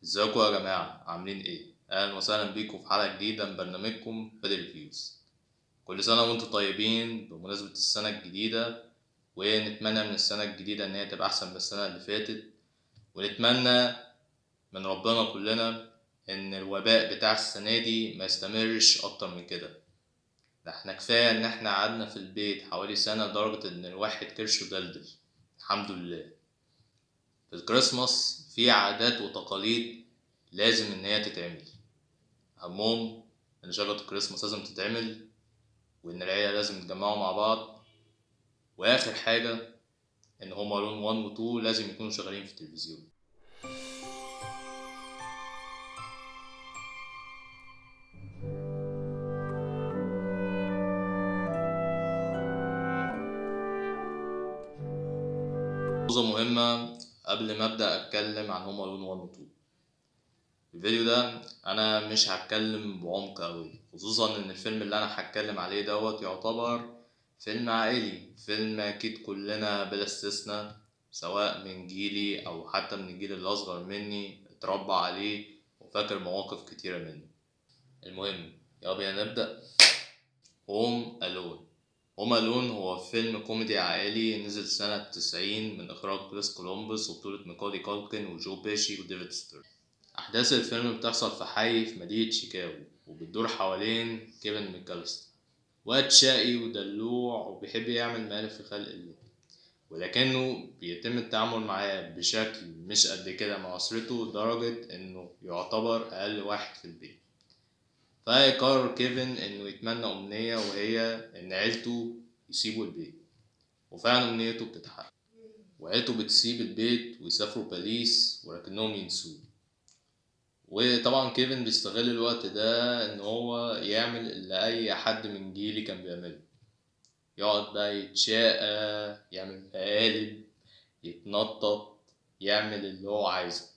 ازيكم يا جماعة عاملين ايه؟ اهلا وسهلا بيكم في حلقة جديدة من برنامجكم بادئ ريفيوز. كل سنة وانتم طيبين بمناسبة السنة الجديدة، ونتمنى من السنة الجديدة ان هي تبقى احسن من السنة اللي فاتت، ونتمنى من ربنا كلنا ان الوباء بتاع السنة دي ما يستمرش اكتر من كده. ده احنا كفاية ان احنا قعدنا في البيت حوالي سنة لدرجة ان الواحد كرشه دلدل. الحمد لله. في الكريسماس في عادات وتقاليد لازم ان هي تتعمل، همهم ان شجرة الكريسماس لازم تتعمل، وان العيلة لازم يتجمعوا مع بعض، واخر حاجة ان هما لون 1 و 2 لازم يكونوا شغالين في التلفزيون. نقطة مهمة قبل ما ابدأ اتكلم عن هما لون 1 و 2. الفيديو ده انا مش هتكلم بعمق قوي، خصوصا ان الفيلم اللي انا هتكلم عليه دوت يعتبر فيلم عائلي، فيلم اكيد كلنا بلا استثناء سواء من جيلي او حتى من الجيل اللي اصغر مني اتربى عليه وفاكر مواقف كتيرة منه. المهم يلا بينا نبدأ. هوم ألون. هوم ألون هو فيلم كوميدي عائلي نزل سنة 90 من إخراج كريس كولومبوس وبطولة ميكولي كولكن وجو بيشي وديفيد ستيرن. أحداث الفيلم بتحصل في حي في مدينة شيكاغو، وبتدور حوالين كيفن ميكالستر، واد شقي ودلوع وبيحب يعمل مقالب في خلق الله، ولكنه بيتم التعامل معاه بشكل مش قد كده مع أسرته لدرجة إنه يعتبر أقل واحد في البيت. فيقرر كيفن إنه يتمنى أمنية، وهي إن عيلته يسيبوا البيت، وفعلا أمنيته بتتحقق وعيلته بتسيب البيت ويسافروا باريس ولكنهم ينسوه. وطبعا كيفن بيستغل الوقت ده إن هو يعمل اللي أي حد من جيلي كان بيعمله، يقعد بقى يتشاقى، يعمل مقالب، يتنطط، يعمل اللي هو عايزه.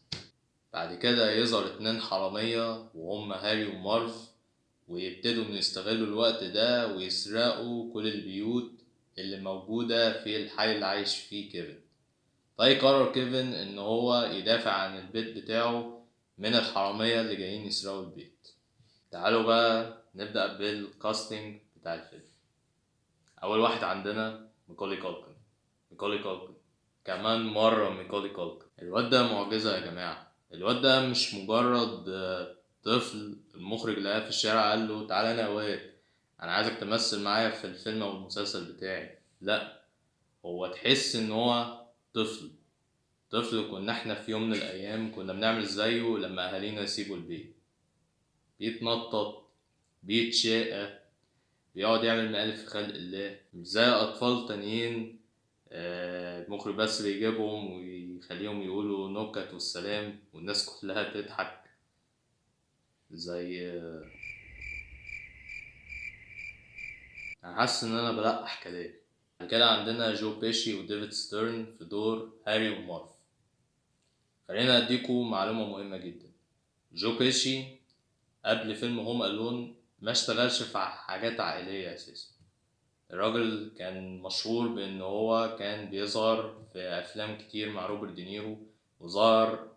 بعد كده يظهر 2 حرامية وهم هاري ومارف، ويبتدوا إن يستغلوا الوقت ده ويسرقوا كل البيوت اللي موجودة في الحي اللي عايش فيه كيفن. فيقرر كيفن إن هو يدافع عن البيت بتاعه من الحرامية اللي جايين يسرقوا البيت. تعالوا بقى نبدأ بالكاستنج بتاع الفيلم. أول واحد عندنا ميكولي كولكن. ميكولي كولكن كمان مرة ميكولي كولكن. الواد ده معجزة يا جماعة. الواد ده مش مجرد طفل المخرج لقاه في الشارع قال له تعالى انا يا واد انا عايزك تمثل معايا في الفيلم او المسلسل بتاعي. لا، هو تحس ان هو طفل كنا احنا في يوم من الايام كنا بنعمل زيه لما اهالينا يسيبوا البيت. بيتنطط، بيتشاقى، بيقعد يعمل مقالب في خلق الله مش زي اطفال تانيين. المخرج بس بيجيبهم ويخليهم يقولوا نكت والسلام والناس كلها تضحك زي انا حاسس ان انا بلقح كلام. بعد كده عندنا جو بيشي وديفيد ستيرن في دور هاري ومارف. خلينا اديكم معلومة مهمة جدا. جو بيشي قبل فيلم هوم ألون ما اشتغلش في حاجات عائلية اساسا. الراجل كان مشهور بان هو كان بيظهر في افلام كتير مع روبرت دينيرو، وظهر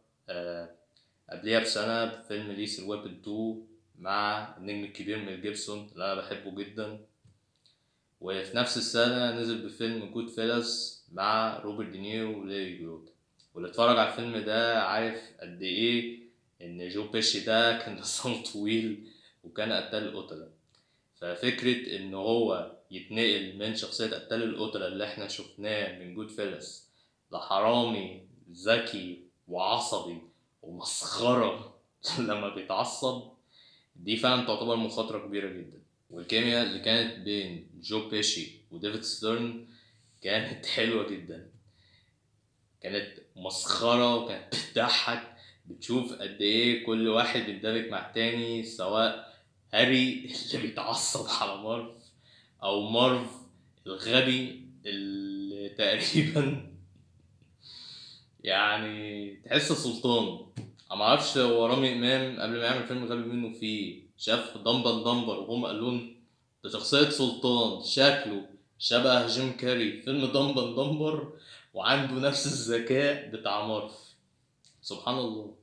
قبليها بسنة بفيلم ليس الويبن 2 مع النجم الكبير ميل جيبسون اللي انا بحبه جدا. وفي نفس السنة نزل بفيلم جود فيلس مع روبرت دينيرو وليلي جروت. واللي اتفرج على الفيلم ده عارف قد ايه ان جو بيشي ده كان لسانه طويل وكان قتال القتلة. ففكرة ان هو يتنقل من شخصية قتال القتلة اللي احنا شفناه من جود فيلس لحرامي ذكي وعصبي ومسخرة لما بيتعصب، دي فعلا تعتبر مخاطرة كبيرة جدا. والكيمياء اللي كانت بين جو بيشي وديفيد ستيرن كانت حلوة جدا، كانت مسخرة وكانت بتضحك. بتشوف قد ايه كل واحد بيندمج مع التاني، سواء هاري اللي بيتعصب على مارف او مارف الغبي اللي تقريبا يعني تحس سلطان. انا معرفش هو رامي امام قبل ما يعمل فيلم غبي منه فيه شاف دمبل دمبر وهم قالون ده شخصية سلطان شكله شبه جيم كاري في فيلم دمبل دمبر، وعنده نفس الذكاء بتاع مارف. سبحان الله.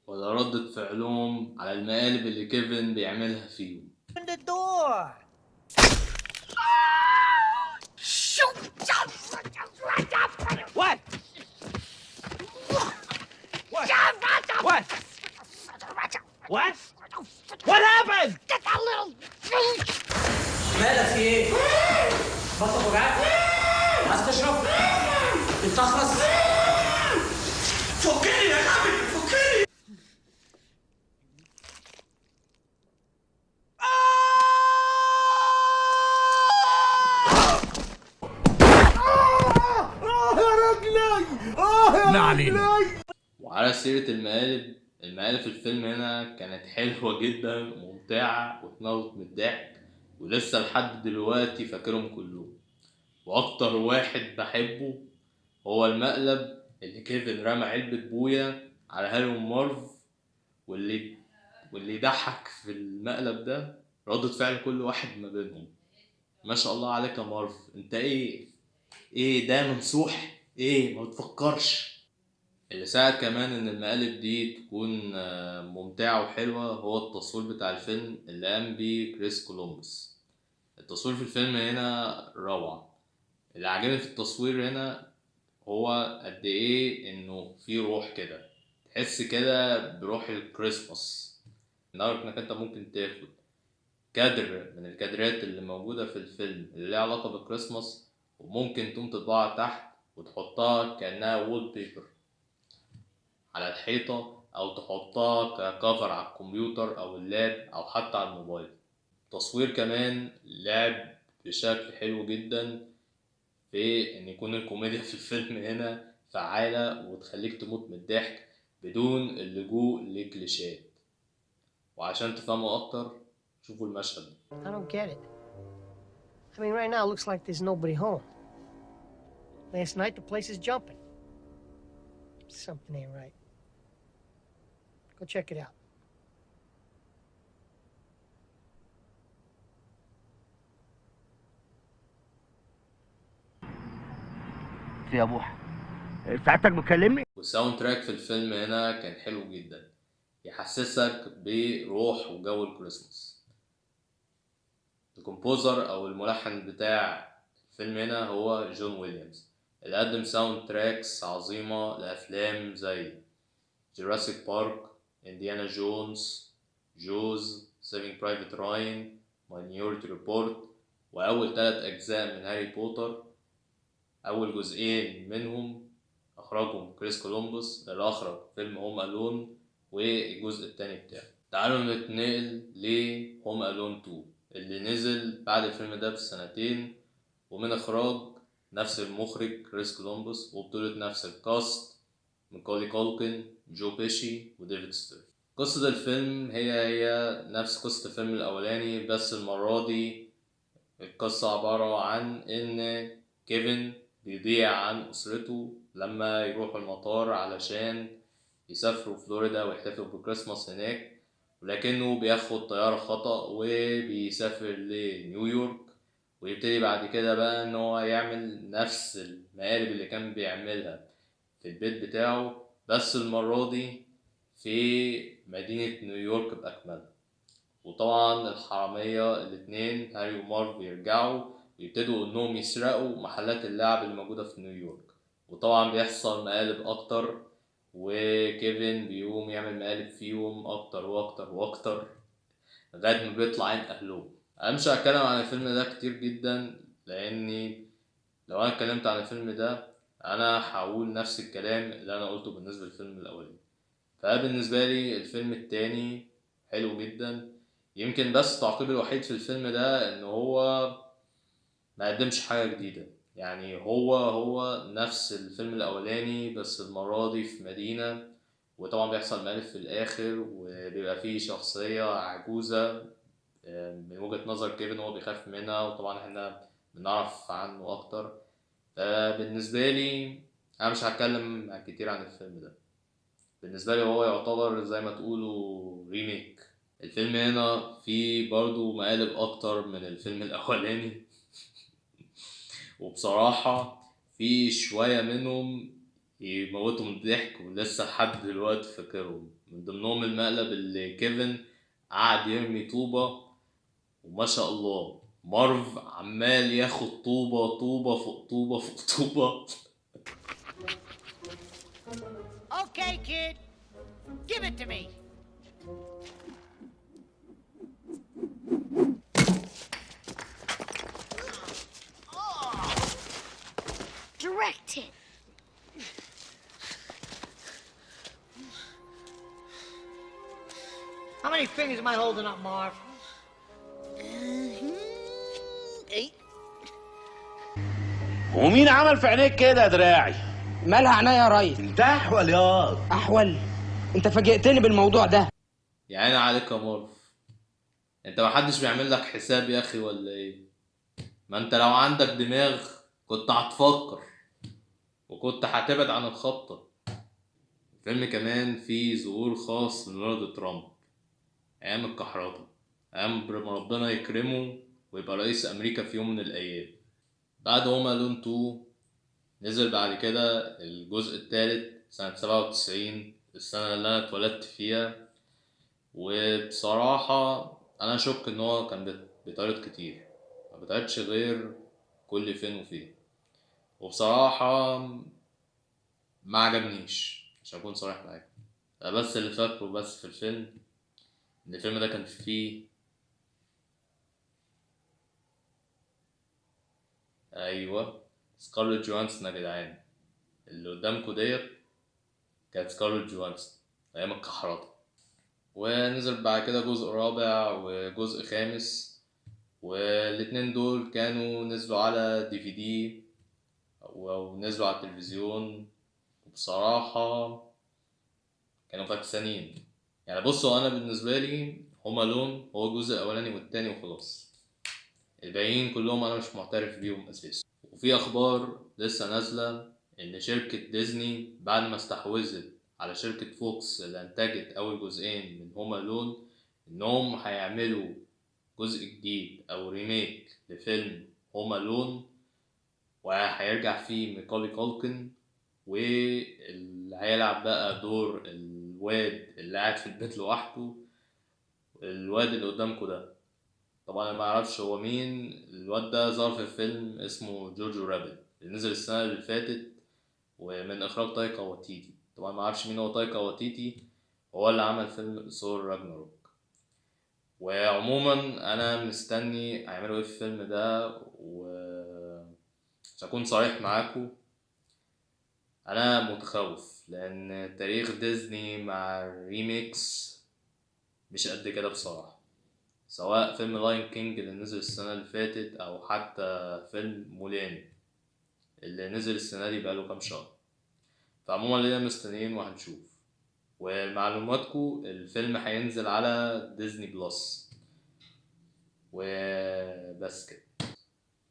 ولا ردة فعلهم على المقالب اللي كيفن بيعملها فيهم. What? What? What? What happened? Get that little... مالك في ايه؟ بطنك وجعك؟ عايز تشرب؟ تستخلص؟ فكني يا غبي فكني! يا رجلي ما علينا. وعلى سيرة المقالب في الفيلم هنا كانت حلوة جدا وممتعة وتموت من الضحك، ولسه لحد دلوقتي فاكرهم كلهم. وأكتر واحد بحبه هو المقلب اللي كيفن رمى علبة بويا على هاري ومارف، واللي يضحك في المقلب ده ردة فعل كل واحد ما بينهم. ما شاء الله عليك يا مارف، انت ايه ده ممسوح، ايه ما بتفكرش. اللي ساعد كمان ان المقالب دي تكون ممتعة وحلوة هو التصوير بتاع الفيلم اللي قام بيه كريس كولومبوس. التصوير في الفيلم هنا روعة. اللي عجبني في التصوير هنا هو قد ايه انه في روح كده، تحس كده بروح الكريسماس، لدرجة انك انت ممكن تاخد كادر من الكادرات اللي موجودة في الفيلم اللي ليها علاقة بالكريسماس، وممكن تقوم تطبعها تحت وتحطها كأنها وول بيبر على الحيطة، أو تحطها ككفر على الكمبيوتر أو اللاب أو حتى على الموبايل. تصوير كمان لعب بشكل حلو جدا في إن يكون الكوميديا في الفيلم هنا فعالة وتخليك تموت من الضحك بدون اللجوء لكليشات. وعشان تفهموا أكتر شوفوا المشهد ده. I don't get it. I mean, right now it looks like there's nobody home. Last night the place is jumping. Something ain't right. Go check it out. يا بوحة ساعتك بتكلمني؟ والساوند تراك في الفيلم هنا كان حلو جدا، يحسسك بروح وجو الكريسماس. الكومبوزر او الملحن بتاع الفيلم هنا هو جون ويليامز، اللي قدم ساوند تراكس عظيمة لأفلام زي جوراسيك بارك، انديانا جونز، جوز، سيفينج برايفت راين، ماينيورتي ريبورت، وأول 3 أجزاء من هاري بوتر. أول جزئين منهم أخرجهم كريس كولومبوس اللي أخرج فيلم هوم ألون والجزء التاني بتاعه. تعالوا نتنقل لهوم ألون 2 اللي نزل بعد الفيلم ده بسنتين، ومن إخراج نفس المخرج كريس كولومبوس وبطولة نفس الكاست ميكولي كولكن، جو بيشي، وديفيد ستيرن. قصة الفيلم هي نفس قصة الفيلم الأولاني، بس المرة دي القصة عبارة عن إن كيفن بيضيع عن أسرته لما يروحوا المطار علشان يسافروا فلوريدا ويحتفلوا بالكريسماس هناك، ولكنه بياخد طيارة خطأ وبيسافر لنيويورك، ويبتدي بعد كده بقى ان هو يعمل نفس المقالب اللي كان بيعملها في البيت بتاعه، بس المرة دي في مدينة نيويورك بأكملها. وطبعا الحرامية الاتنين هاري ومارف بيرجعوا ويبتدوا انهم يسرقوا محلات اللعب اللي موجودة في نيويورك، وطبعا بيحصل مقالب اكتر، وكيفن بيقوم يعمل مقالب فيهم اكتر واكتر واكتر لغاية ما بيطلع عين اهلهم. انا مش هتكلم عن الفيلم ده كتير جدا، لاني لو انا اتكلمت عن الفيلم ده انا هقول نفس الكلام اللي انا قلته بالنسبة للفيلم الاولاني. فبالنسبة لي الفيلم التاني حلو جدا، يمكن بس تعقيبي الوحيد في الفيلم ده ان هو ما قدمش حاجة جديدة. يعني هو نفس الفيلم الاولاني بس المرة دي في مدينة، وطبعا بيحصل مقالب في الاخر وبيبقى فيه شخصية عجوزة من وجهة نظر كيفن هو بيخاف منها، وطبعا احنا بنعرف عنه اكتر. بالنسبة لي انا مش هتكلم كتير عن الفيلم ده. بالنسبة لي هو يعتبر زي ما تقولوا ريميك. الفيلم هنا فيه برضو مقالب اكتر من الفيلم الاولاني وبصراحة في شوية منهم يموتوا من الضحك ولسه لحد دلوقتي فاكرهم. من ضمنهم المقلب اللي كيفن قعد يرمي طوبة وما شاء الله مارف عمال ياخد طوبة طوبة فوق طوبة فوق طوبة. Okay, kid. Give it to me. Direct it. How many fingers am I holding up, Marv? 8. ومين عمل في عينيك كده يا دراعي؟ مالها عينيا يا ريس؟ انت احول ياض. احول؟ انت فاجئتني بالموضوع ده. يا عيني عليك يا مارف، انت محدش بيعمل لك حساب يا اخي ولا ايه؟ ما انت لو عندك دماغ كنت هتفكر وكنت هتبعد عن الخطة. الفيلم كمان فيه ظهور خاص لدونالد ترامب ايام الكحرطة، ايام ما ربنا يكرمه ويبقى رئيس امريكا في يوم من الايام. بعد هوم الون 2 نزل بعد كده الجزء الثالث سنة 97، السنة اللي انا اتولدت فيها. وبصراحة انا اشك ان هو كان بيتعرض كتير، ما بيتعرضش غير كل فين وفين. وبصراحة ما عجبنيش عشان اكون صريح معاك. بس اللي فاكره بس في الفيلم ان الفيلم ده كان فيه ايوه سكارلت جوهانسون. يا جدعان اللي قدامكوا ديت كانت سكارلت جوهانسون ايام الكحرطة. ونزل بعد كده جزء رابع وجزء خامس، والاتنين دول كانوا نزلوا على DVD ونزلوا على التلفزيون. وبصراحة كانوا فاكسانين. يعني بصوا، انا بالنسبة لي هوم الون هو الجزء الاولاني والتاني وخلاص، الباقيين كلهم انا مش معترف بيهم اساسا. وفي اخبار لسه نازلة ان شركة ديزني بعد ما استحوذت على شركة فوكس اللي انتجت اول جزئين من هوم الون انهم هيعملوا جزء جديد او ريميك لفيلم هوم الون، وهيرجع فيه ميكالي كولكن واللي هيلعب بقى دور الواد اللي قاعد في البيت لوحده. الواد اللي قدامكوا ده طبعا انا ما اعرفش هو مين. الواد ده ظهر في فيلم اسمه جوجو رابت اللي نزل السنه اللي فاتت ومن اخراج تايكا واتيتي. طبعا ما اعرفش مين هو تايكا واتيتي، هو اللي عمل فيلم ثور راجناروك. وعموما انا مستني هيعملوا ايه في الفيلم ده. عشان اكون صريح معاكم انا متخوف، لان تاريخ ديزني مع الريميكس مش قد كده بصراحه. سواء فيلم لاين كينج اللي نزل السنة اللي فاتت أو حتى فيلم مولان اللي نزل السنة دي بقاله كام شهر. فعموما لينا مستنيين وهنشوف. ولمعلوماتكم الفيلم هينزل على ديزني بلس. وبس كده.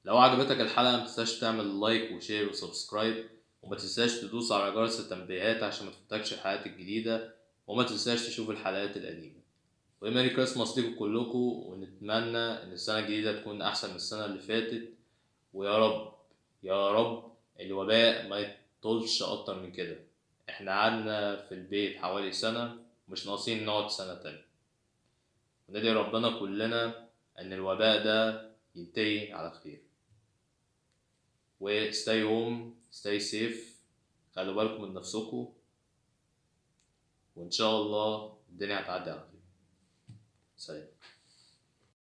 لو عجبتك الحلقة متنساش تعمل لايك وشير وسبسكرايب، وما تنساش تدوس على جرس التنبيهات عشان ما تفوتكش الحلقات الجديدة، وما تنساش تشوف الحلقات القديمة. وميري كريسماس ليكم كلكم، ونتمنى ان السنة الجديدة تكون احسن من السنة اللي فاتت. ويا رب يا رب الوباء ما يطولش اكتر من كده. احنا قعدنا في البيت حوالي سنة ومش ناقصين نقعد سنة تانية. وندعي ربنا كلنا ان الوباء ده ينتهي على خير. و stay home stay safe، خلوا بالكم من نفسكم، وان شاء الله الدنيا هتعدي على خير. سلام.